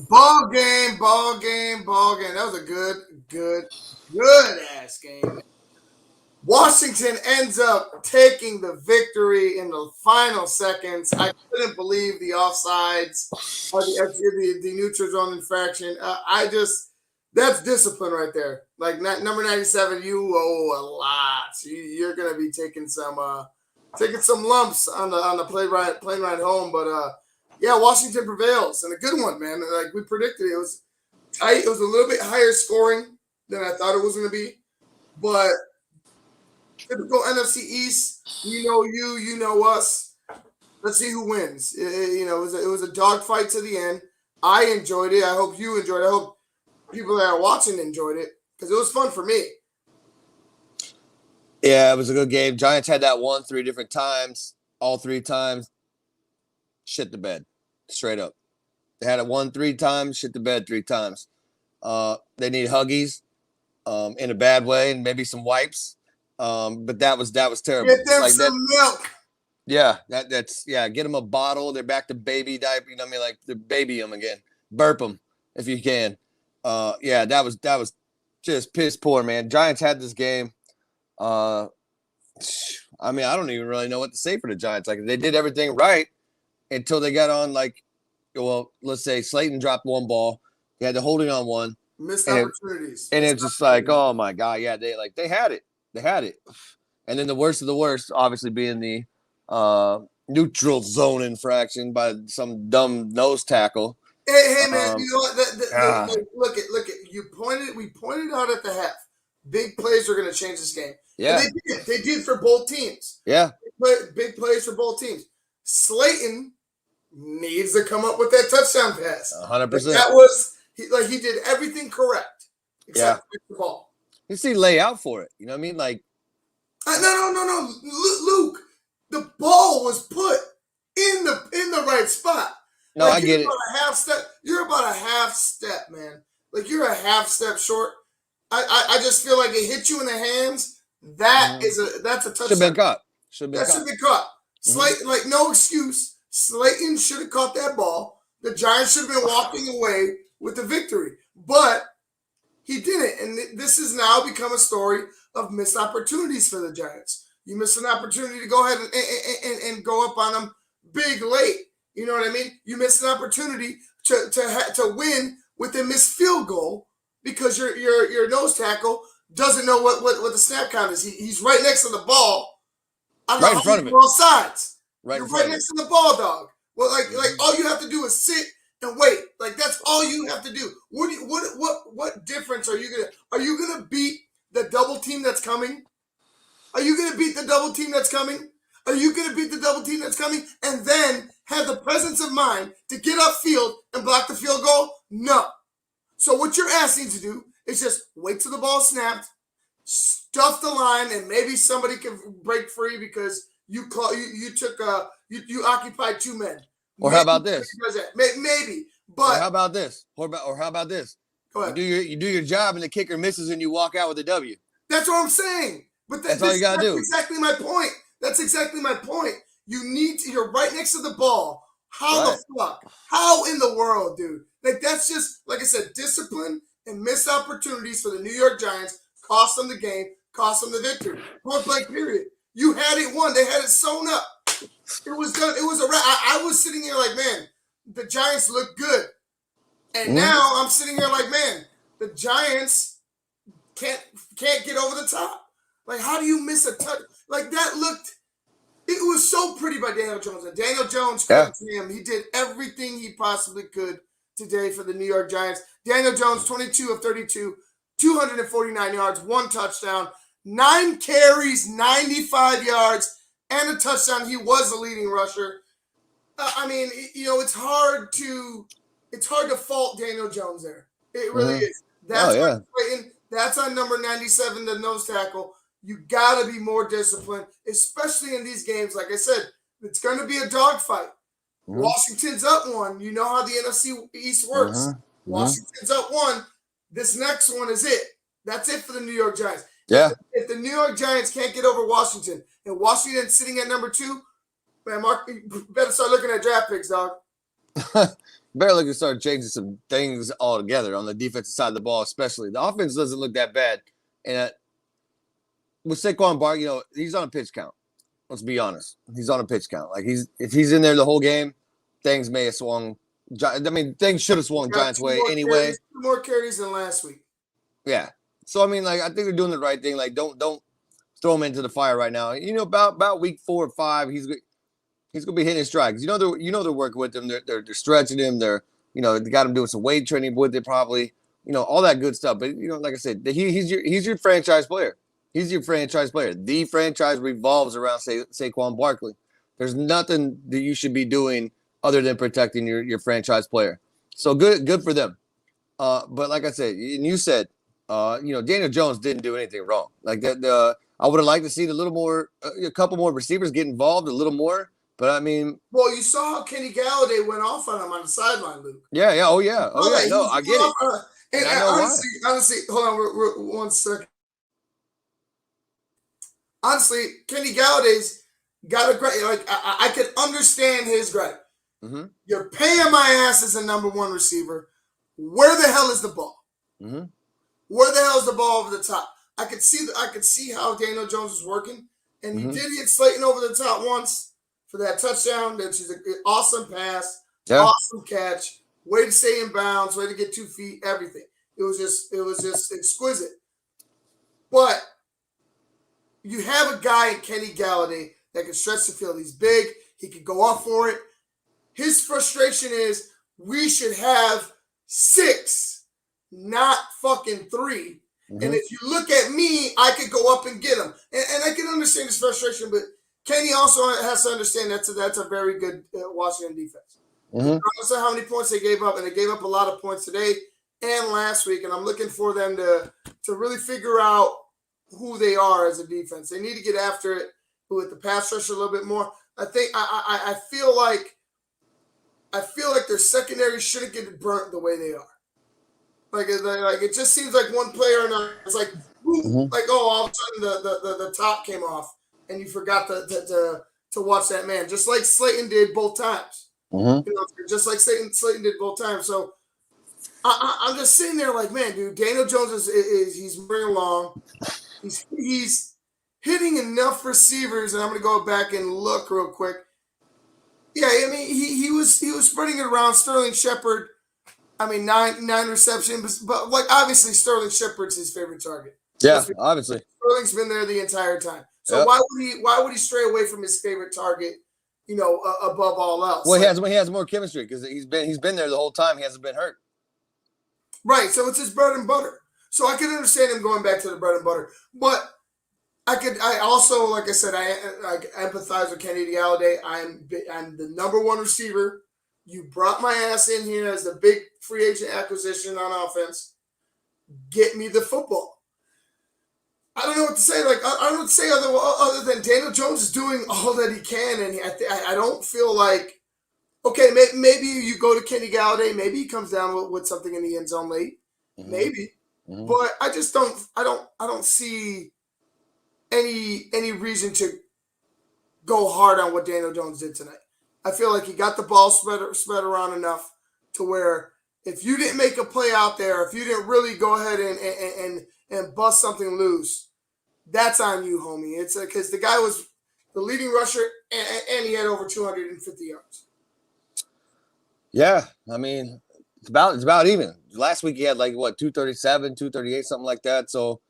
Ball game, ball game, ball game. That was a good ass game. Washington ends up taking the victory in the final seconds. I couldn't believe the offsides or the neutral zone infraction. That's discipline right there. Like number 97, you owe a lot. You're going to be taking some lumps on the plane ride home. But yeah, Washington prevails, and a good one, man. Like we predicted, it was tight. It was a little bit higher scoring than I thought it was going to be, but typical NFC East. You know us. Let's see who wins. It was a dogfight to the end. I enjoyed it. I hope you enjoyed it. I hope people that are watching enjoyed it because it was fun for me. Yeah, it was a good game. Giants had that 3 different times. All 3 times, shit the bed, straight up. They had it 3 times, shit the bed 3 times. They need huggies, in a bad way, and maybe some wipes. But that was terrible. Get them some milk. Yeah, that's get them a bottle. They're back to baby diaper. You know what I mean? Like, they're baby them again. Burp them if you can. That was just piss poor, man. Giants had this game. I don't even really know what to say for the Giants. Like, they did everything right until they got on, like, well, let's say Slayton dropped one ball. They had the holding on one. Missed opportunities. And it's just like, oh my God, yeah, they had it. They had it. And then the worst of the worst, obviously, being the neutral zone infraction by some dumb nose tackle. Hey, man, you know what? Look at you pointed. We pointed out at the half. Big plays are going to change this game. Yeah, and they did for both teams. Yeah, big plays for both teams. Slayton needs to come up with that touchdown pass. 100%. That was he did everything correct except the ball. You see, lay out for it. You know what I mean? Like, no, Luke. The ball was put in the right spot. No, I get it. You're about a half step, man. Like, you're a half step short. I just feel like it hit you in the hands. That's a touchdown. Should have been caught. Should have been caught. Slayton, like, no excuse. Slayton should have caught that ball. The Giants should have been walking away with the victory, but he didn't. And this has now become a story of missed opportunities for the Giants. You missed an opportunity to go ahead and go up on them big late. You know what I mean? You missed an opportunity to win with a missed field goal because your nose tackle doesn't know what the snap count is. He's right next to the ball. Right in front of it. Both sides. You're right next to the ball, dog. Well, like all you have to do is sit and wait. Like, that's all you have to do. What difference are you gonna beat the double team that's coming? Are you gonna beat the double team that's coming? Are you gonna beat the double team that's coming and then have the presence of mind to get upfield and block the field goal? No. So what your ass needs to do is just wait till the ball snapped, stuff the line, and maybe somebody can break free because you occupied 2 men. Or how about this? Maybe, but or how about this? Or how about this? Go ahead. You do your job and the kicker misses and you walk out with a W. That's what I'm saying. But that's all you gotta do. That's exactly my point. That's exactly my point. You're right next to the ball. How the fuck? How in the world, dude? Like, that's just, like I said, discipline and missed opportunities for the New York Giants cost them the game, cost them the victory. Point blank, period. You had it won. They had it sewn up. It was done. It was a wrap. I was sitting here like, man, the Giants look good. And now I'm sitting here like, man, the Giants can't get over the top. Like, how do you miss a touch? Like, that looked, it was so pretty by Daniel Jones. And Daniel Jones, credit to him, he did everything he possibly could today for the New York Giants. Daniel Jones, 22 of 32, 249 yards, 1 touchdown, 9 carries, 95 yards, and a touchdown. He was the leading rusher. I mean, it's hard to fault Daniel Jones there. It really is. That's on number 97, the nose tackle. You got to be more disciplined, especially in these games. Like I said, it's going to be a dogfight. Washington's up 1. You know how the NFC East works. Washington's up 1. This next one is it. That's it for the New York Giants. Yeah. If the New York Giants can't get over Washington, and Washington's sitting at number 2, man, Mark, you better start looking at draft picks, dog. Better looking to start changing some things altogether on the defensive side of the ball, especially. The offense doesn't look that bad. And with Saquon Barkley, he's on a pitch count. Let's be honest. He's on a pitch count. Like if he's in there the whole game, things may have swung. I mean, things should have swung Giants' way anyway. 2 more carries than last week. Yeah. So I mean, like I think they're doing the right thing. Like don't throw him into the fire right now. About week 4 or 5, he's gonna be hitting his strikes. They're working with him. They're stretching him. They got him doing some weight training with it probably. All that good stuff. But like I said, he's your franchise player. He's your franchise player. The franchise revolves around Saquon Barkley. There's nothing that you should be doing other than protecting your franchise player. So good for them. But like I said, and you said, Daniel Jones didn't do anything wrong. Like that, I would have liked to see a couple more receivers get involved a little more. But I mean, well, you saw how Kenny Galladay went off on him on the sideline, Luke. Yeah, oh yeah. No, I get it. And I know honestly, hold on, 1 second. Honestly, Kenny Galladay's got a great. Like I could understand his gripe. Mm-hmm. You're paying my ass as a number 1 receiver. Where the hell is the ball? Mm-hmm. Where the hell is the ball over the top? I could see how Daniel Jones was working, and he did hit Slayton over the top once for that touchdown. That's an awesome pass, awesome catch, way to stay in bounds, way to get 2 feet, everything. It was just exquisite. But you have a guy in Kenny Galladay that can stretch the field. He's big. He could go off for it. His frustration is we should have 6, not fucking 3. Mm-hmm. And if you look at me, I could go up and get him. And I can understand his frustration, but Kenny also has to understand that's a very good Washington defense. Mm-hmm. I don't know how many points they gave up, and they gave up a lot of points today and last week, and I'm looking for them to really figure out who they are as a defense. They need to get after it with the pass rush a little bit more. I think I feel like their secondary shouldn't get burnt the way they are. Like it just seems like one player and it's like all of a sudden the top came off and you forgot to watch that man, just like Slayton did both times. Mm-hmm. Just like Slayton did both times. So I'm just sitting there like, man, dude, Daniel Jones he's moving along. He's hitting enough receivers, and I'm going to go back and look real quick. Yeah, I mean he was spreading it around. Sterling Shepard, I mean 9 receptions, but like obviously Sterling Shepard's his favorite target. Yeah, obviously Sterling's been there the entire time. So why would he stray away from his favorite target? Above all else. Well, he has more chemistry because he's been there the whole time. He hasn't been hurt. Right, so it's his bread and butter. So I can understand him going back to the bread and butter, but I also, like I said, I empathize with Kenny Galladay. I'm the number 1 receiver. You brought my ass in here as the big free agent acquisition on offense. Get me the football. I don't know what to say. Like I don't know what to say other than Daniel Jones is doing all that he can, and I don't feel like okay. Maybe you go to Kenny Galladay. Maybe he comes down with something in the end zone late. Mm-hmm. Maybe, but I just don't. I don't see any reason to go hard on what Daniel Jones did tonight. I feel like he got the ball spread around enough to where if you didn't make a play out there, if you didn't really go ahead and bust something loose, that's on you, homie. It's because the guy was the leading rusher and he had over 250 yards. Yeah, I mean it's about even. Last week he had 237, 238, something like that. So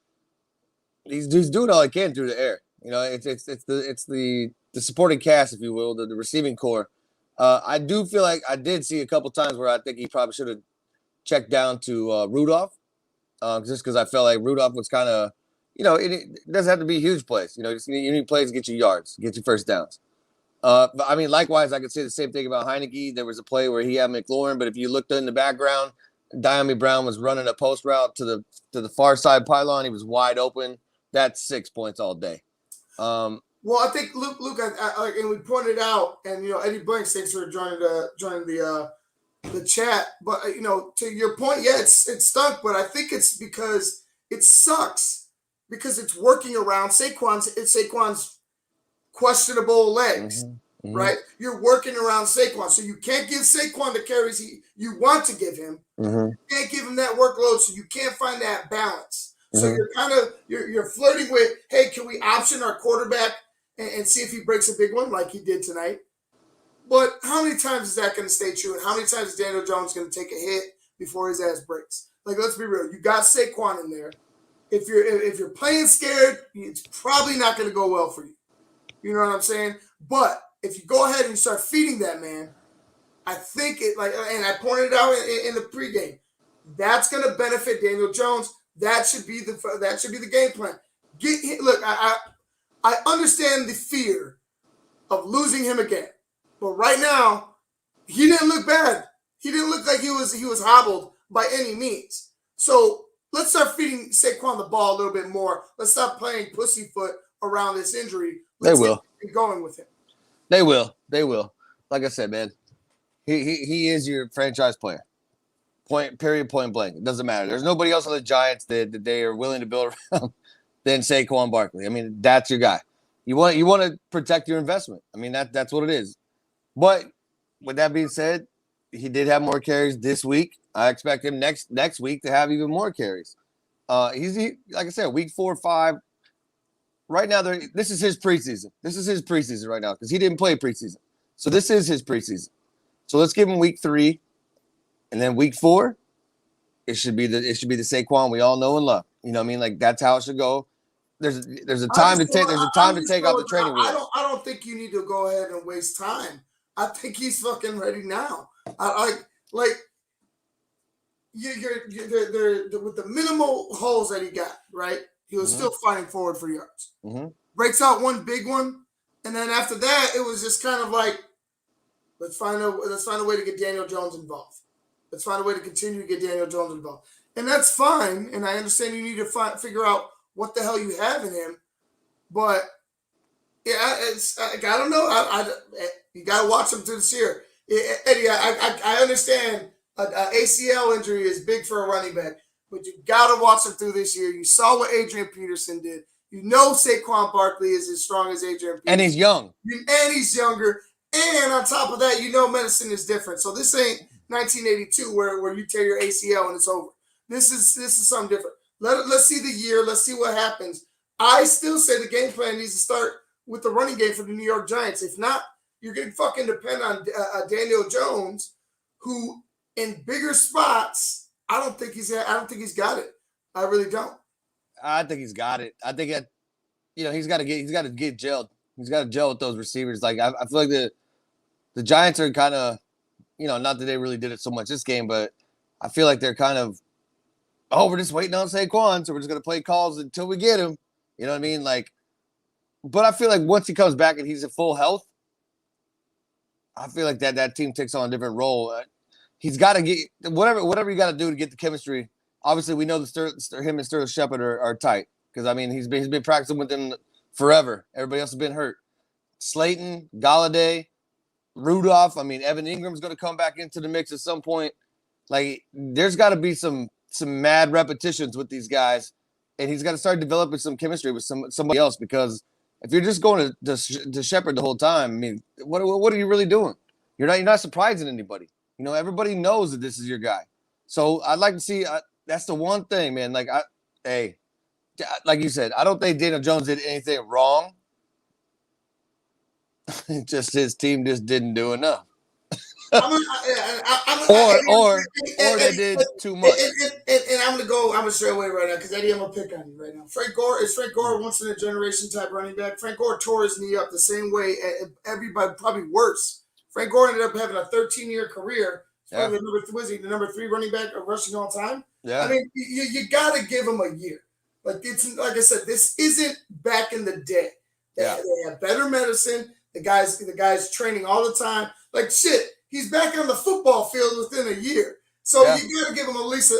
he's doing all he can through the air. It's the supporting cast, if you will, the receiving core. I do feel like I did see a couple times where I think he probably should have checked down to Rudolph, just because I felt like Rudolph was kind of, it doesn't have to be huge plays. You need plays to get you yards, get you first downs. But I mean, likewise, I could say the same thing about Heineke. There was a play where he had McLaurin, but if you looked in the background, Diami Brown was running a post route to the far side pylon. He was wide open. That's 6 points all day. Well, I think Luke, and we pointed out, and Eddie Blanks, thanks for joining the chat. But to your point, yeah, it stunk. But I think it's because it sucks because it's working around Saquon's questionable legs. Mm-hmm. right? You're working around Saquon. So you can't give Saquon the carries you want to give him. You can't give him that workload, so you can't find that balance. So you're kind of you're flirting with, hey, can we option our quarterback and see if he breaks a big one like he did tonight? But how many times is that going to stay true? And how many times is Daniel Jones going to take a hit before his ass breaks? Like, let's be real. You got Saquon in there. If you're playing scared, it's probably not going to go well for you. You know what I'm saying? But if you go ahead and you start feeding that man, I think it and I pointed out in the pregame, that's going to benefit Daniel Jones. That should be the game plan. Look, I understand the fear of losing him again, but right now he didn't look bad. He didn't look like he was hobbled by any means. So let's start feeding Saquon the ball a little bit more. Let's stop playing pussyfoot around this injury. Let's get going with him. They will. Like I said, man, he is your franchise player. Point blank. It doesn't matter. There's nobody else on the Giants that they are willing to build around than Saquon Barkley. I mean, that's your guy. You want to protect your investment. I mean, that's what it is. But with that being said, he did have more carries this week. I expect him next week to have even more carries. He's like I said, week 4 or 5. Right now, this is his preseason. This is his preseason right now because he didn't play preseason. So this is his preseason. So let's give him week 3. And then week 4, it should be the Saquon we all know and love. You know what I mean? Like that's how it should go. There's a time to take out the training wheels. I don't think you need to go ahead and waste time. I think he's fucking ready now. With the minimal holes that he got, right? He was still fighting forward for yards. Breaks out one big one, and then after that, it was just kind of like, let's find a way to get Daniel Jones involved. Let's find a way to continue to get Daniel Jones involved. And that's fine. And I understand you need to figure out what the hell you have in him. But, yeah, I don't know. You got to watch him through this year. Eddie, I understand an ACL injury is big for a running back. But you got to watch him through this year. You saw what Adrian Peterson did. You know Saquon Barkley is as strong as Adrian Peterson. And he's young. And he's younger. And on top of that, you know medicine is different. So this ain't 1982 where you tear your ACL and it's over. This is something different. Let's see the year. Let's see what happens. I still say the game plan needs to start with the running game for the New York Giants. If not, you're going to fucking depend on Daniel Jones, who in bigger spots, I don't think he's got it. I really don't. I think he's got it. I think he's got to get gelled. He's got to gel with those receivers. Like I feel like the Giants are kind of, not that they really did it so much this game, but I feel like they're kind of, we're just waiting on Saquon, so we're just gonna play calls until we get him. You know what I mean? Like, but I feel like once he comes back and he's in full health, I feel like that team takes on a different role. He's got to get whatever you got to do to get the chemistry. Obviously, we know him and Sterling Shepard are tight because I mean he's been practicing with them forever. Everybody else has been hurt. Slayton, Galladay, Rudolph. I mean, Evan Ingram's going to come back into the mix at some point. Like, there's got to be some mad repetitions with these guys, and he's got to start developing some chemistry with somebody else because if you're just going to Shepard the whole time, I mean, what are you really doing? You're not surprising anybody. Everybody knows that this is your guy. So I'd like to see. That's the one thing, man. Like like you said, I don't think Daniel Jones did anything wrong. Just his team just didn't do enough. Or they did too much. And I'm gonna stray away right now because Eddie, I'm gonna pick on you right now. Frank Gore once in a generation type running back. Frank Gore tore his knee up the same way everybody, probably worse. Frank Gore ended up having a 13-year career. Yeah. The number 3 running back of rushing all time. Yeah. I mean, you gotta give him a year. Like like I said, this isn't back in the day. They have better medicine. The guys training all the time. Like shit, he's back on the football field within a year. So you got to give him at least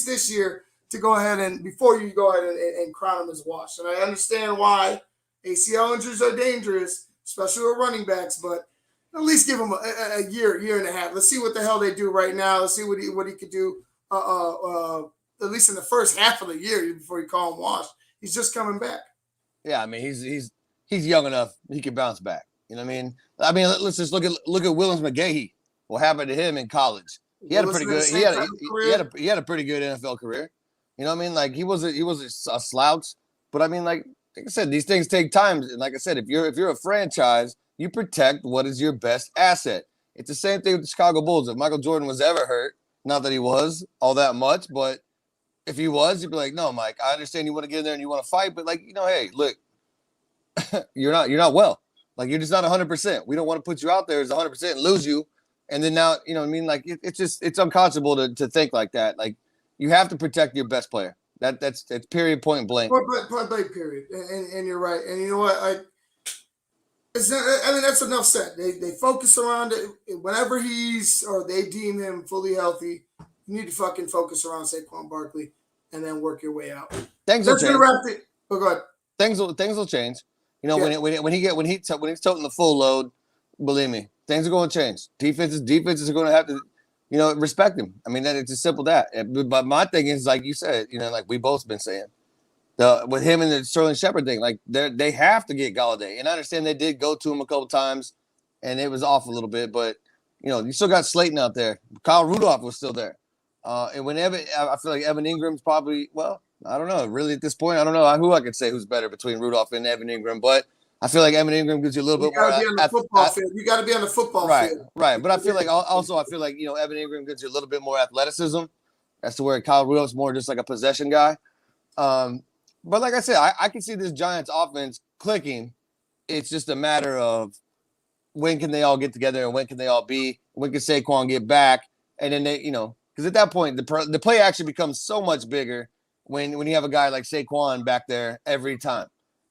this year to go ahead and before you go ahead and crown him as washed. And I understand why ACL injuries are dangerous, especially with running backs. But at least give him a year and a half. Let's see what the hell they do right now. Let's see what he could do. At least in the first half of the year before you call him washed. He's just coming back. Yeah, I mean he's young enough. He can bounce back. You know what I mean, let's just look at Willis McGahee. What happened to him in college? He had a pretty good. He had a pretty good NFL career. You know what I mean? Like he was a slouch. But I mean, like I said, these things take time. And like I said, if you're a franchise, you protect what is your best asset. It's the same thing with the Chicago Bulls. If Michael Jordan was ever hurt, not that he was all that much, but if he was, you'd be like, no, Mike, I understand you want to get in there and you want to fight, but like, hey, look, you're not well. Like you're just not 100%. We don't want to put you out there as 100% and lose you. And then now, you know what I mean? Like it's unconscionable to think like that. Like you have to protect your best player. That's period, point blank. Point blank, period. And you're right. And you know what? That's enough said. They focus around it whenever they deem him fully healthy. You need to fucking focus around Saquon Barkley and then work your way out. Things will change. Oh, go ahead. Things will change. You know, when he's toting the full load, believe me, things are going to change. Defenses are going to have to, respect him. I mean, it's as simple as that. But my thing is, like you said, like we both been saying, with him and the Sterling Shepard thing, like they have to get Galladay. And I understand they did go to him a couple times, and it was off a little bit. But you still got Slayton out there. Kyle Rudolph was still there. And I feel like Evan Ingram's probably, well, I don't know. Really, at this point, I don't know who I could say who's better between Rudolph and Evan Ingram. But I feel like Evan Ingram gives you a little bit more. You got to be on the football field. Right. But I feel like Evan Ingram gives you a little bit more athleticism. That's to where Kyle Rudolph's more just like a possession guy. But like I said, I can see this Giants offense clicking. It's just a matter of when can they all get together and when can they all be? When can Saquon get back? And then they, because at that point, the play actually becomes so much bigger when you have a guy like Saquon back there every time.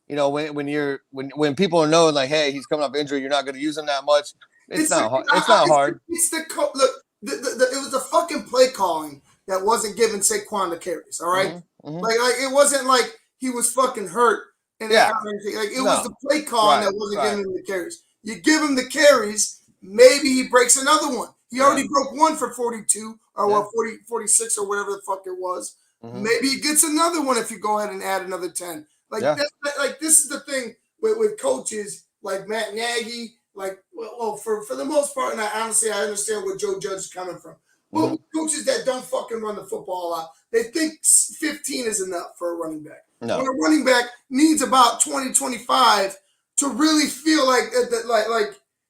When people are knowing like, hey, he's coming off injury, you're not going to use him that much. It's not hard. It's look. It was the fucking play calling that wasn't giving Saquon the carries. All right, mm-hmm. Like it wasn't like he was fucking hurt and it was the play calling that wasn't giving him the carries. You give him the carries, maybe he breaks another one. He already broke one for 42 or 46 or whatever the fuck it was. Mm-hmm. Maybe he gets another one if you go ahead and add another 10. This is the thing with coaches like Matt Nagy. Like, well, for the most part, and I understand where Joe Judge is coming from. But coaches that don't fucking run the football out, they think 15 is enough for a running back. No. When a running back needs about 20, 25 to really feel like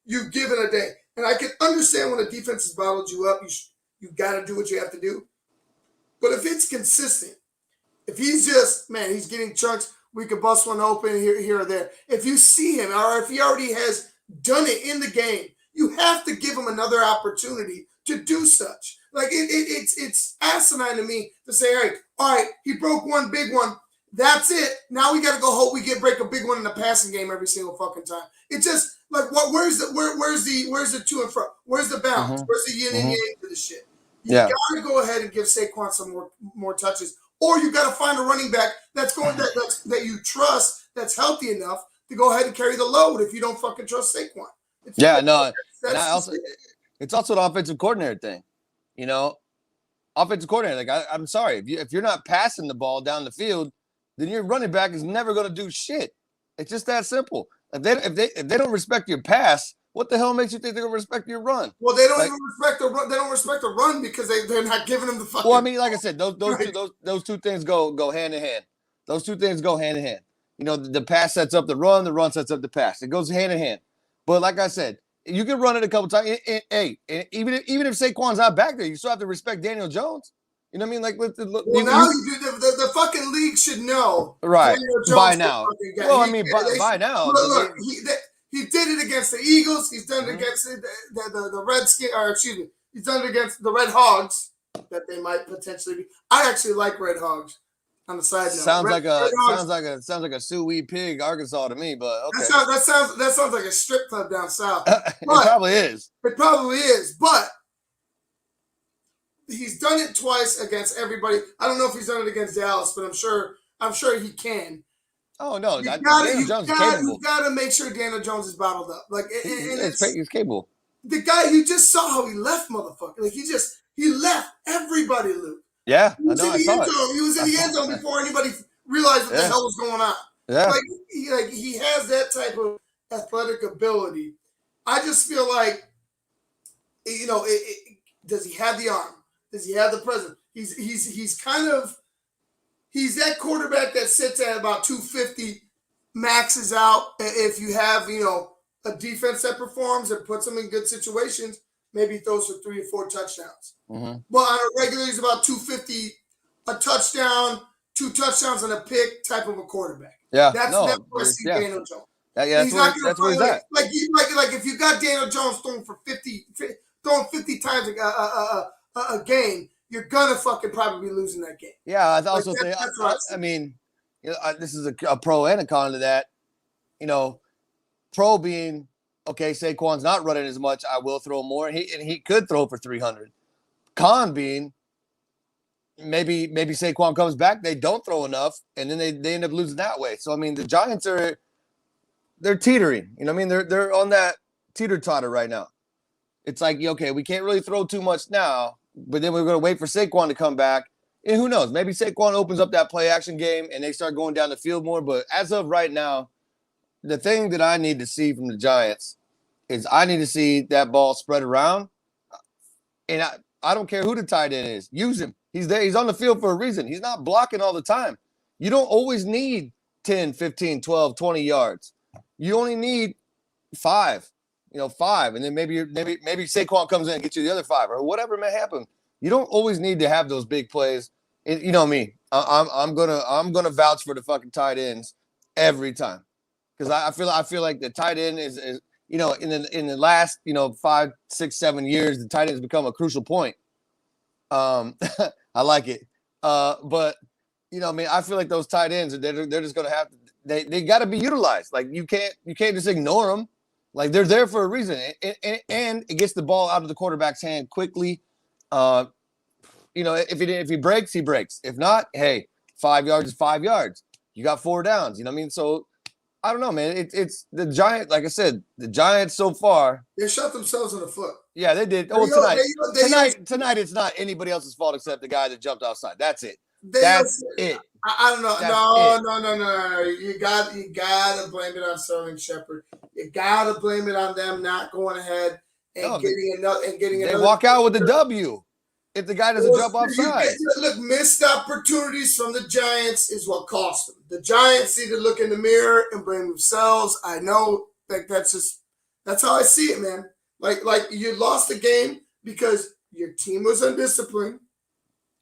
you've given a day. And I can understand when a defense has bottled you up, you got to do what you have to do. But if it's consistent, if he's he's getting chunks, we could bust one open here or there. If you see him, or if he already has done it in the game, you have to give him another opportunity to do such. Like it's asinine to me to say, all right, he broke one big one. That's it. Now we got to go hope we break a big one in the passing game every single fucking time. It's just like where's the to and fro? Where's the balance? Where's the yin and yang to the shit? You got to go ahead and give Saquon some more touches, or you got to find a running back that you trust, that's healthy enough to go ahead and carry the load. If you don't fucking trust Saquon, it's also an offensive coordinator thing, Offensive coordinator. Like I'm sorry, if you're not passing the ball down the field, then your running back is never going to do shit. It's just that simple. If they don't respect your pass, what the hell makes you think they're going to respect your run? Well, they don't even respect the run. They don't respect the run because they're not giving them the fucking. Well, I mean, like I said, those two things go hand in hand. Those two things go hand in hand. The pass sets up the run sets up the pass. It goes hand in hand. But like I said, you can run it a couple times. Hey, even if Saquon's not back there, you still have to respect Daniel Jones. You know what I mean? Like, the fucking league should know. Right. By now. Well, I mean, by now. Look, he did it against the Eagles. He's done it against the Redskins, or excuse me, he's done it against the Red Hogs that they might potentially be. I actually like Red Hogs. On the side note, sounds like a Sioux pig, Arkansas to me, but okay. That sounds like a strip club down south. It probably is. It probably is, but he's done it twice against everybody. I don't know if he's done it against Dallas, but I'm sure he can. Oh no, Daniel Jones is capable. You gotta make sure Daniel Jones is bottled up. Like he's capable. The guy, you just saw how he left, motherfucker. Like he left everybody, Luke. Yeah, he was in the end zone before anybody realized what the hell was going on. Yeah, he has that type of athletic ability. I just feel like, does he have the arm? Does he have the presence? He's kind of he's that quarterback that sits at about 250, maxes out. If you have a defense that performs and puts him in good situations, maybe he throws for 3 or 4 touchdowns. Mm-hmm. But on a regular, he's about 250, a touchdown, 2 touchdowns and a pick type of a quarterback. Yeah, that's where I see Daniel Jones. That's where he's at. Like if you got Daniel Jones throwing 50 times a game, you're gonna fucking probably be losing that game. Yeah, I also think. I mean, this is a pro and a con to that. Pro being okay, Saquon's not running as much. I will throw more, and he could throw for 300. Con being maybe Saquon comes back, they don't throw enough, and then they end up losing that way. So I mean, the Giants they're teetering. You know what I mean? They're on that teeter-totter right now. It's like, okay, we can't really throw too much now, but then we're going to wait for Saquon to come back. And who knows? Maybe Saquon opens up that play-action game and they start going down the field more. But as of right now, the thing that I need to see from the Giants is I need to see that ball spread around. And I don't care who the tight end is. Use him. He's there. He's on the field for a reason. He's not blocking all the time. You don't always need 10, 15, 12, 20 yards. You only need 5, and then maybe Saquon comes in and gets you the other 5 or whatever may happen. You don't always need to have those big plays. You know me. I'm gonna vouch for the fucking tight ends every time because I feel like the tight end is in the last 5, 6, 7 years the tight end has become a crucial point. I like it, but I feel like those tight ends they're just gonna have to. They got to be utilized. Like you can't just ignore them. Like they're there for a reason, and it gets the ball out of the quarterback's hand quickly. If he breaks, he breaks. If not, hey, 5 yards is 5 yards. You got 4 downs. You know what I mean? So I don't know, man. It's the Giants. Like I said, the Giants so far they shot themselves in the foot. Yeah, they did. Tonight it's not anybody else's fault except the guy that jumped outside. That's it. That's it. I don't know. No. You gotta blame it on Sterling Shepard. You gotta blame it on them not going ahead and getting another. They walk out with a W if the guy doesn't jump offside. Look, missed opportunities from the Giants is what cost them. The Giants need to look in the mirror and blame themselves. I know that's how I see it, man. Like you lost the game because your team was undisciplined.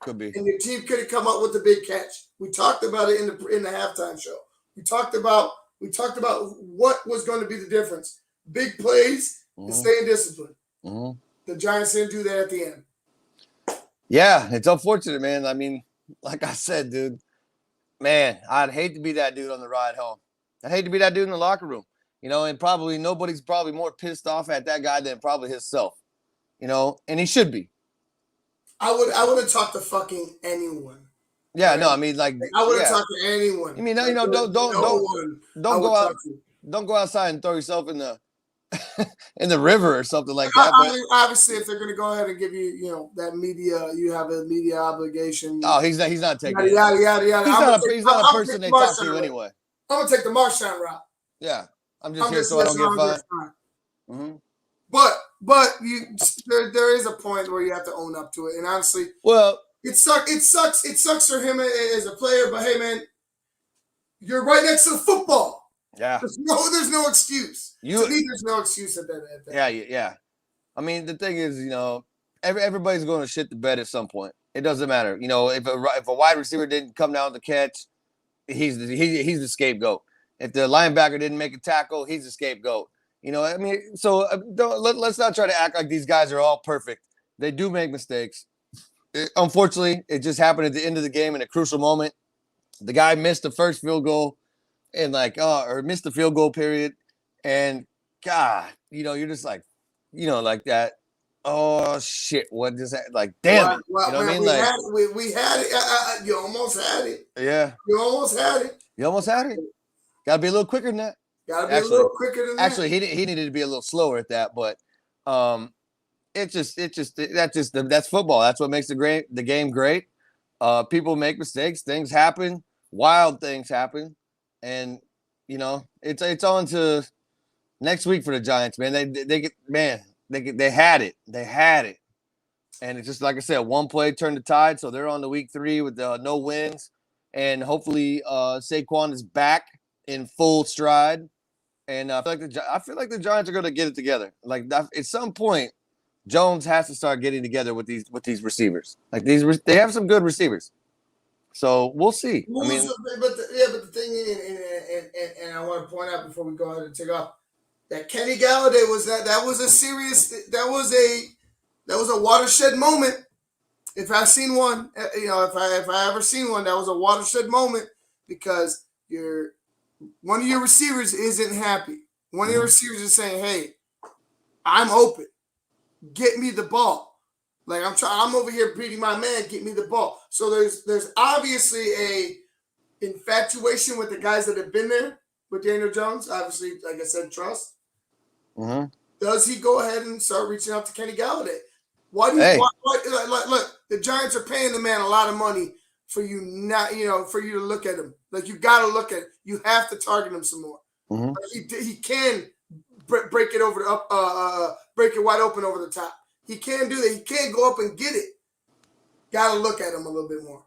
Could be. And your team could have come up with the big catch. We talked about it in the halftime show. We talked about what was going to be the difference. Big plays and staying disciplined. Mm-hmm. The Giants didn't do that at the end. Yeah, it's unfortunate, man. I mean, like I said, dude, man, I'd hate to be that dude on the ride home. I'd hate to be that dude in the locker room. And probably nobody's probably more pissed off at that guy than probably himself. And he should be. I would have talked to fucking anyone. Yeah, right? No, I mean like I would have talked to anyone. I mean, don't go outside and throw yourself in the in the river or something like that. I mean, obviously, if they're going to go ahead and give you, that media, you have a media obligation. Oh, he's not taking it. Yada. He's not a person they talk to anyway. I'm gonna take the Marshawn route. Yeah, I'm just here so I don't get fined. Mm-hmm. But there is a point where you have to own up to it, and honestly, well, it sucks for him as a player. But hey, man, you're right next to the football. Yeah, there's no excuse. To me, there's no excuse at that. Yeah. I mean, the thing is, everybody's going to shit the bed at some point. It doesn't matter. If a wide receiver didn't come down to catch, he's the scapegoat. If the linebacker didn't make a tackle, he's the scapegoat. I mean, so let's not try to act like these guys are all perfect. They do make mistakes. Unfortunately, it just happened at the end of the game in a crucial moment. The guy missed the first field goal and or missed the field goal period. And God, you're just like, like that. Oh shit! What just damn it? Well, you know what I mean? We had it. You almost had it. Yeah. You almost had it. Got to be a little quicker than that. Got to be a little quicker than that. Actually, he needed to be a little slower at that, but that's football. That's what makes the game great. People make mistakes, things happen, wild things happen, and it's on to Next week for the Giants, man. They had it. They had it. And it's just like I said, one play turned the tide. So they're on the week 3 with no wins. And hopefully Saquon is back in full stride. And I feel like the Giants are going to get it together. Like at some point, Jones has to start getting together with these receivers. Like they have some good receivers. So we'll see. But the thing is, and I want to point out before we go ahead and take off, that Kenny Galladay that was a watershed moment. If I've seen one, if I ever seen one, that was a watershed moment because one of your receivers isn't happy. One of your receivers is saying, "Hey, I'm open. Get me the ball. Like I'm over here beating my man. Get me the ball." So there's obviously a infatuation with the guys that have been there with Daniel Jones. Obviously, like I said, trust. Mm-hmm. Does he go ahead and start reaching out to Kenny Galladay? Why do you look? The Giants are paying the man a lot of money for you for you to look at him. Like you got to look at it. You have to target him some more. Mm-hmm. Like he can break it break it wide open over the top. He can do that. He can't go up and get it. Got to look at him a little bit more.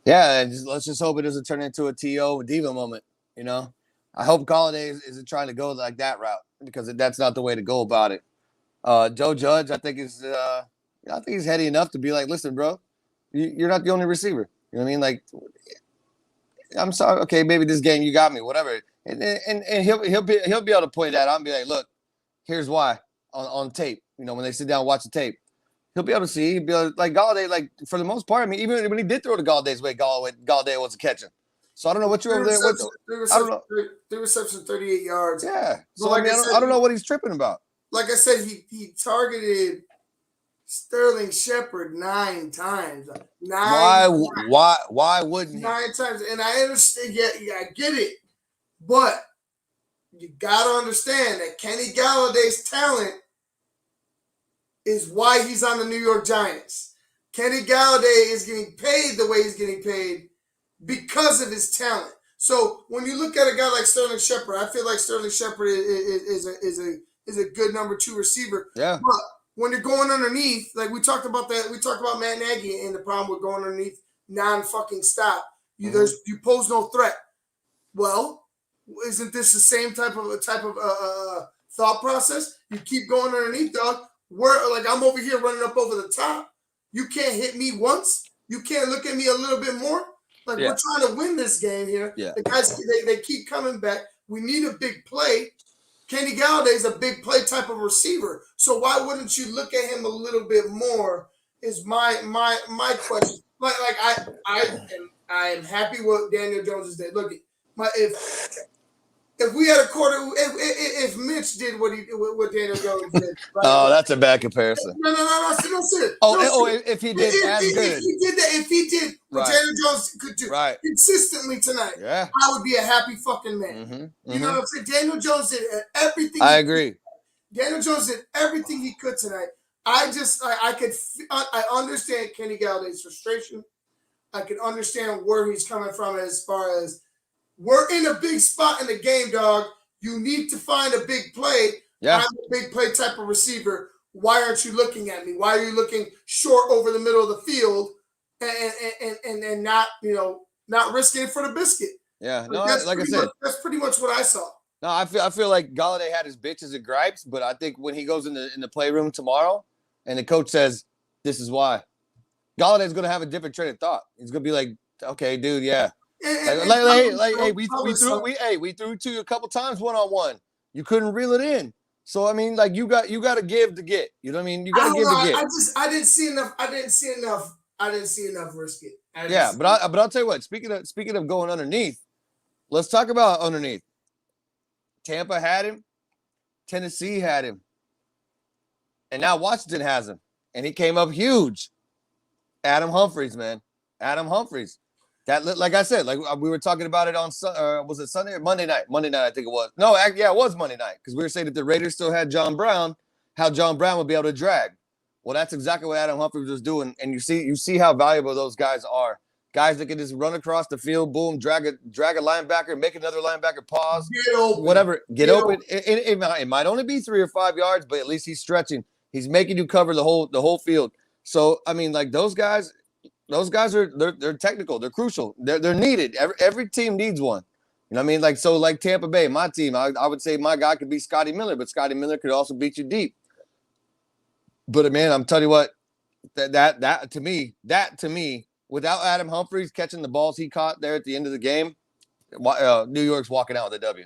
Yeah, let's just hope it doesn't turn into a T.O. Diva moment. I hope Galladay isn't trying to go like that route because that's not the way to go about it. Joe Judge, I think he's heady enough to be like, listen, bro, you're not the only receiver. You know what I mean? Like, I'm sorry. Okay, maybe this game you got me, whatever. And he'll be able to point that out and be like, look, here's why on tape. When they sit down and watch the tape, he'll be able to see. He'll be able to, like Galladay, like for the most part. I mean, even when he did throw the Galladay's way, Galladay wasn't catching. So I don't know what you over there. I don't know. 3 receptions, 38 yards. Yeah. So like I don't know what he's tripping about. Like I said, he targeted Sterling Shepard 9 times. Why wouldn't he? 9 times. And I understand, yeah, I get it. But you got to understand that Kenny Galladay's talent is why he's on the New York Giants. Kenny Galladay is getting paid the way he's getting paid because of his talent. So when you look at a guy like Sterling Shepard, I feel like Sterling Shepard is a good number 2 receiver. Yeah. But when you're going underneath, like we talked about Matt Nagy and the problem with going underneath non-fucking stop. You pose no threat. Well, isn't this the same type of thought process? You keep going underneath, dog. Like I'm over here running up over the top. You can't hit me once. You can't look at me a little bit more. Like we're trying to win this game here. Yeah. The guys they keep coming back. We need a big play. Kenny Galladay is a big play type of receiver. So why wouldn't you look at him a little bit more? Is my question. Like I am happy with Daniel Jones did. Look, if we had a quarter, if Mitch did what Daniel Jones did. Right? Oh, that's a bad comparison. No, serious. If he did as good. If he did what Daniel Jones could do consistently tonight, I would be a happy fucking man. Mm-hmm. You know what I'm saying? Daniel Jones did everything. I agree. Daniel Jones did everything he could tonight. I understand Kenny Galladay's frustration. I can understand where he's coming from as far as we're in a big spot in the game, dog. You need to find a big play. Yeah. I'm a big play type of receiver. Why aren't you looking at me? Why are you looking short over the middle of the field and not risking it for the biscuit? Yeah, no, like I said, that's pretty much what I saw. No, I feel like Galladay had his bitches and gripes, but I think when he goes in the playroom tomorrow and the coach says, "This is why," Galladay's gonna have a different train of thought. He's gonna be like, "Okay, dude, yeah." Hey, we threw to you a couple times 1-on-1. You couldn't reel it in. So I mean, like you got to give to get. You know what I mean? You got to give to get. I didn't see enough risk it. But I'll tell you what. Speaking of going underneath, let's talk about underneath. Tampa had him, Tennessee had him, and now Washington has him, and he came up huge. Adam Humphries, man, Adam Humphries. That, like I said, like we were talking about it on was it Sunday or Monday night? Monday night, I think it was. No, it was Monday night because we were saying that the Raiders still had John Brown, how John Brown would be able to drag. Well, that's exactly what Adam Humphries was doing, and you see how valuable those guys are Guys that can just run across the field, boom, drag a linebacker, make another linebacker pause, Get open. whatever, get open. It might only be 3 or 5 yards, but at least he's stretching. He's making you cover the whole field. So I mean, like those guys are they're technical, they're crucial, they're needed. Every team needs one. You know what I mean? Like so, like Tampa Bay, my team, I would say my guy could be Scotty Miller, but Scotty Miller could also beat you deep. But man, I'm telling you what, that to me, without Adam Humphries catching the balls he caught there at the end of the game, New York's walking out with a W.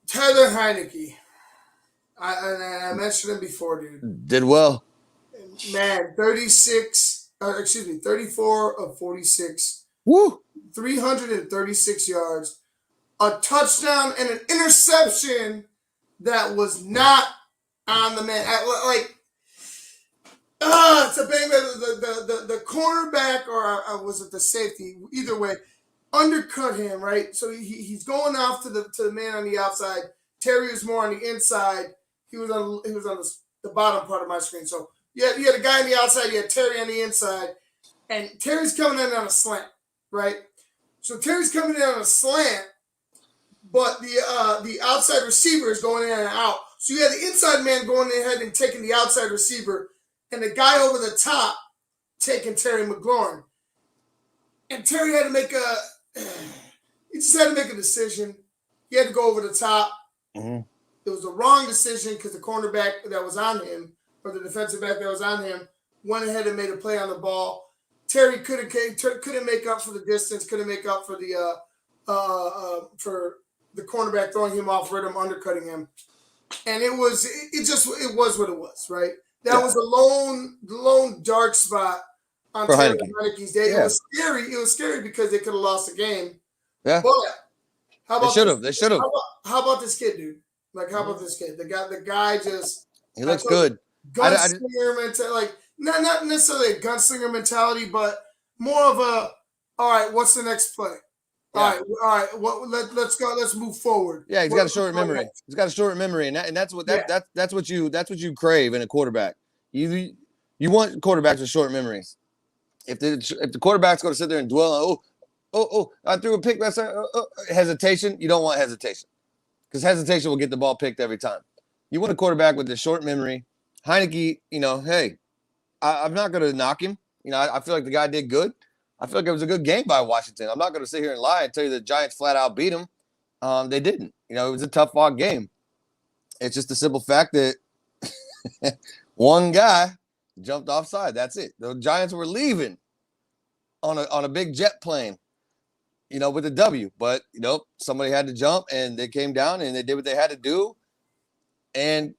Tyler Heineke. I mentioned him before, dude. Did well. Man, 34 of 46. Woo! 336 yards, a touchdown, and an interception that was not on the man. It's a bang. The cornerback, or was it the safety? Either way, undercut him, right? So he's going off to the man on the outside. Terry was more on the inside. He was on the bottom part of my screen. So you had a guy on the outside. You had Terry on the inside, and Terry's coming in on a slant, right? So Terry's coming in on a slant, but the outside receiver is going in and out. So you had the inside man going ahead and taking the outside receiver, and the guy over the top taking Terry McLaurin. And Terry had to make he just had to make a decision. He had to go over the top. Mm-hmm. It was the wrong decision because the cornerback that was on him, or the defensive back that was on him, went ahead and made a play on the ball. Terry couldn't make up for the distance, couldn't make up for the cornerback throwing him off rhythm, undercutting him, and it was what it was, right? That was a lone dark spot on Terry Heineke's day. Yeah. It was scary. It was scary because they could have lost the game. Yeah. But how about they should have. How about this kid, dude? Like, how about this kid? The guy just he looks good. Gunslinger mentality, like not necessarily a gunslinger mentality, but more of a, all right, what's the next play? Yeah. All right. Let's go. Let's move forward. Yeah, he's got a short memory. He's got a short memory, and that's what you crave in a quarterback. You want quarterbacks with short memories. If the quarterback's going to sit there and dwell on I threw a pick last time, hesitation. You don't want hesitation because hesitation will get the ball picked every time. You want a quarterback with a short memory. Heineke, hey, I'm not going to knock him. I feel like the guy did good. I feel like it was a good game by Washington. I'm not going to sit here and lie and tell you the Giants flat out beat them. They didn't. It was a tough fought game. It's just the simple fact that one guy jumped offside. That's it. The Giants were leaving on a big jet plane, with a W. But, somebody had to jump, and they came down, and they did what they had to do. And,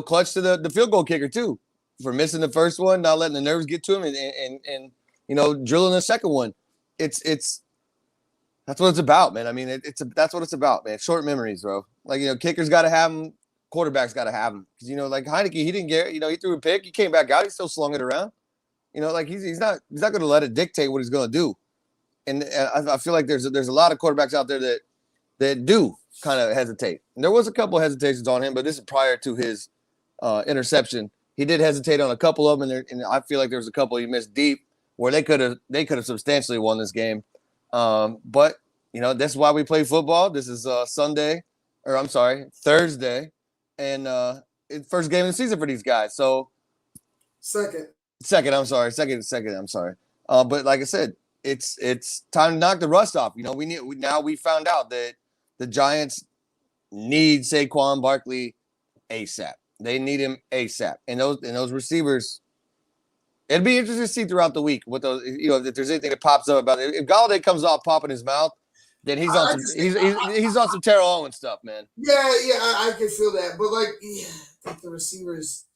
clutch to the field goal kicker, too, for missing the first one, not letting the nerves get to him, and drilling the second one. It's that's what it's about, man. I mean, that's what it's about, man. Short memories, bro. Like, kickers got to have them. Quarterbacks got to have them. Because, like Heineke, he didn't get, he threw a pick. He came back out. He still slung it around. Like he's not going to let it dictate what he's going to do. And I feel like there's a lot of quarterbacks out there that do kind of hesitate. And there was a couple of hesitations on him, but this is prior to his interception. He did hesitate on a couple of them, and I feel like there was a couple he missed deep where they could have substantially won this game. But that's why we play football. This is Thursday, and it's first game of the season for these guys. So second. I'm sorry. But like I said, it's time to knock the rust off. We found out that the Giants need Saquon Barkley ASAP. They need him ASAP, and those receivers. It'd be interesting to see throughout the week what those, if there's anything that pops up about it. If Galladay comes off popping his mouth, then he's on some Terrell Owens stuff, man. Yeah, I can feel that. But I think the receivers,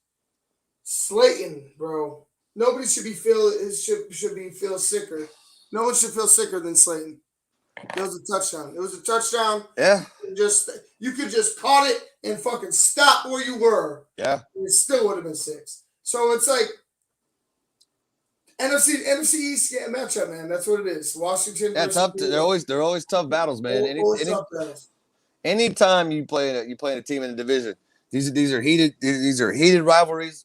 Slayton, bro. Nobody should be feel sicker. No one should feel sicker than Slayton. It was a touchdown. Yeah. You could just caught it and fucking stop where you were. Yeah. And it still would have been 6. So it's like NFC East matchup, man. That's what it is. Washington. Yeah, tough. They're always tough battles, man. Anytime you play a team in a division, these are heated rivalries.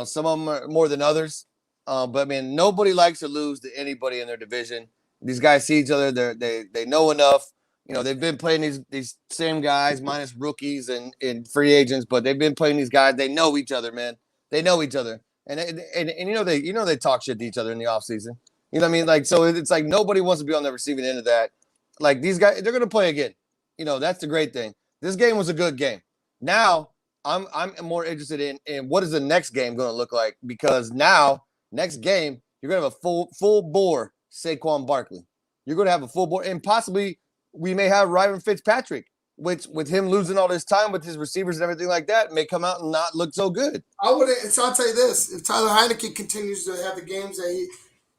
Some of them are more than others. But I mean, nobody likes to lose to anybody in their division. These guys see each other. They know enough. They've been playing these same guys, minus rookies and free agents, but they've been playing these guys. They know each other, man. They know each other, and they talk shit to each other in the offseason. You know what I mean? Like, so it's like nobody wants to be on the receiving end of that. Like, these guys, they're gonna play again. That's the great thing. This game was a good game. Now I'm more interested in what is the next game going to look like, because now next game you're going to have a full bore Saquon Barkley. You're going to have a full bore, and possibly we may have Ryan Fitzpatrick, which with him losing all this time with his receivers and everything like that, may come out and not look so good. I wouldn't. So I'll tell you this: if Tyler Heineke continues to have the games that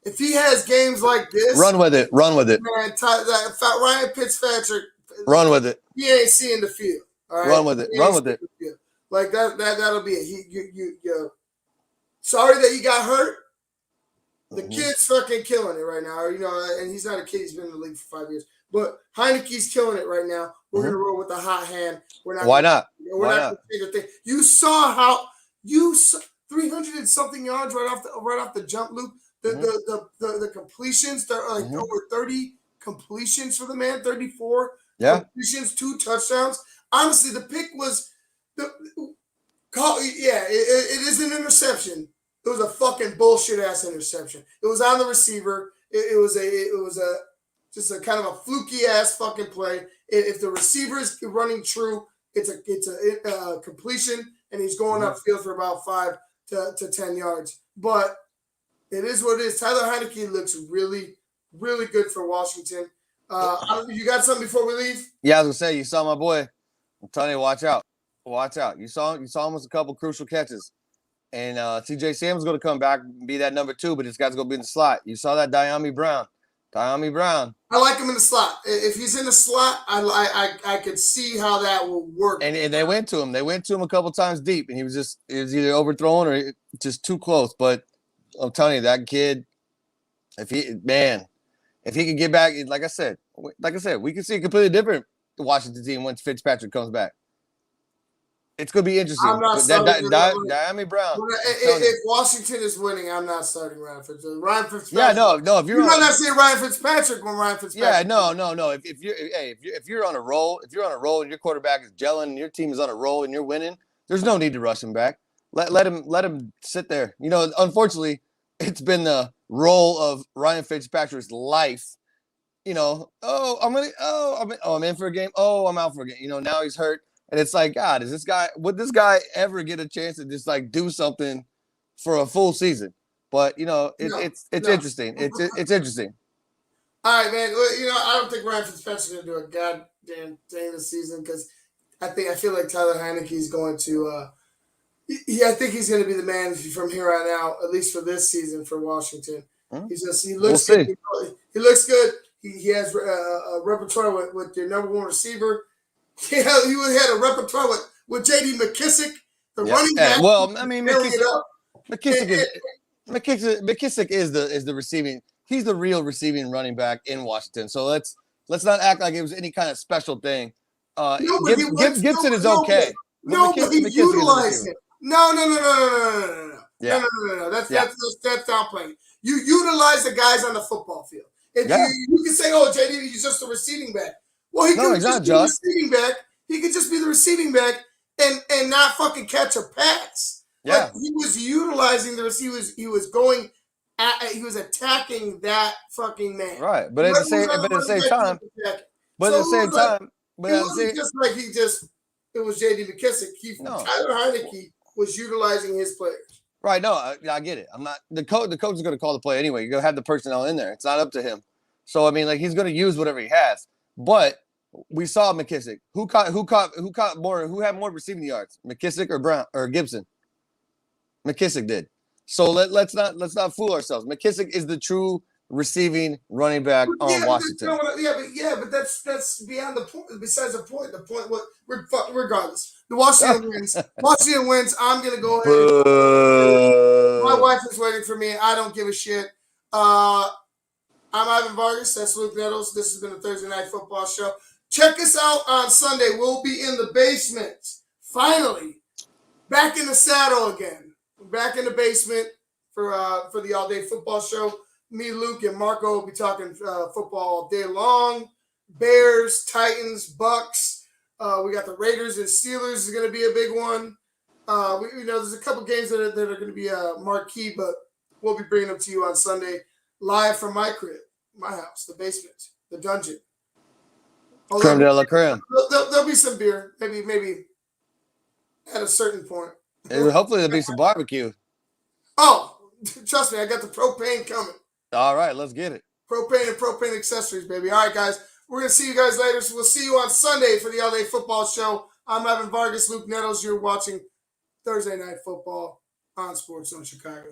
if he has games like this, run with it. Man, Ryan Fitzpatrick, run with it. He ain't seeing the field. All right? Run with it. Run with it. Like that'll be it. You sorry that he got hurt. The kid's fucking killing it right now. And he's not a kid. He's been in the league for 5 years. But Heineke's killing it right now. We're gonna roll with the hot hand. Why not? We're not gonna change a thing. You saw how 300 and something yards right off the jump loop. The completions, there are like over 30 completions for the man, 34 completions, 2 touchdowns. Honestly, the pick was it is an interception. It was a fucking bullshit ass interception. It was on the receiver. It was just a kind of a fluky ass fucking play. If the receiver is running true, it's a completion, and he's going upfield for about 5 to 10 yards. But it is what it is. Tyler Heineke looks really, really good for Washington. You got something before we leave? Yeah, I was gonna say, you saw my boy. I'm telling you, watch out. Watch out. You saw him with a couple crucial catches. And CJ Sam's going to come back and be that number 2, but this guy's going to be in the slot. You saw that Diami Brown. I like him in the slot. If he's in the slot, I could see how that will work. And they went to him. They went to him a couple times deep, and it was either overthrown or just too close. But I'm telling you, that kid, if he could get back, like I said, we can see a completely different Washington team once Fitzpatrick comes back. It's going to be interesting. I'm not starting Diami Brown. If Washington is winning, I'm not starting Ryan Fitzpatrick. Ryan Fitzpatrick. Yeah, no. If you're not saying Ryan Fitzpatrick when Ryan Fitzpatrick. Yeah, no. If you're on a roll, and your quarterback is gelling, and your team is on a roll, and you're winning, there's no need to rush him back. Let him sit there. Unfortunately, it's been the role of Ryan Fitzpatrick's life. I'm in for a game. Oh, I'm out for a game. Now he's hurt. And it's like, God, would this guy ever get a chance to just like do something for a full season? But it's interesting. It's interesting. All right, man. I don't think Ryan Fitzpatrick's gonna do a goddamn thing this season, because I feel like Tyler Heineke is going to. I think he's going to be the man from here on out, at least for this season for Washington. He looks good. He looks good. He has a repertoire with your number 1 receiver. He had a repertoire with J.D. McKissick, the running back. Well, I mean, McKissick is the receiving. He's the real receiving running back in Washington. So let's not act like it was any kind of special thing. Gibson is okay. No, but he utilized it. No. Yeah. No. That's downplaying. You utilize the guys on the football field. You can say, "Oh, JD, he's just a receiving back." Well, he could just be the receiving back. He could just be the receiving back and not fucking catch a pass. Yeah, like, he was utilizing the receivers. He was going he was attacking that fucking man. Right, but at the same time, it was J.D. McKissick. Tyler Heineke was utilizing his players. Right. No, I get it. I'm not the coach. The coach is going to call the play anyway. You're going to have the personnel in there. It's not up to him. So I mean, like, he's going to use whatever he has. But we saw McKissick. Who caught more? Who had more receiving yards? McKissick or Brown or Gibson? McKissick did. So let's not fool ourselves. McKissick is the true receiving running back on Washington. But that's beyond the point. Besides the point. The point regardless. The Washington wins. Washington wins. I'm gonna go ahead. My wife is waiting for me. I don't give a shit. I'm Ivan Vargas. That's Luke Nettles. This has been a Thursday Night Football Show. Check us out on Sunday. We'll be in the basement. Finally, back in the saddle again. We're back in the basement for the All Day Football Show. Me, Luke, and Marco will be talking football all day long. Bears, Titans, Bucks. We got the Raiders and Steelers is going to be a big one. There's a couple games that are going to be marquee, but we'll be bringing them to you on Sunday, live from my crib, my house, the basement, the dungeon. Creme de la creme. There'll be some beer, maybe at a certain point. And hopefully there'll be some barbecue. Oh, trust me, I got the propane coming. All right, let's get it. Propane and propane accessories, baby. All right, guys. We're going to see you guys later. So we'll see you on Sunday for the All Day Football Show. I'm Evan Vargas, Luke Nettles. You're watching Thursday Night Football on SportsZone Chicago.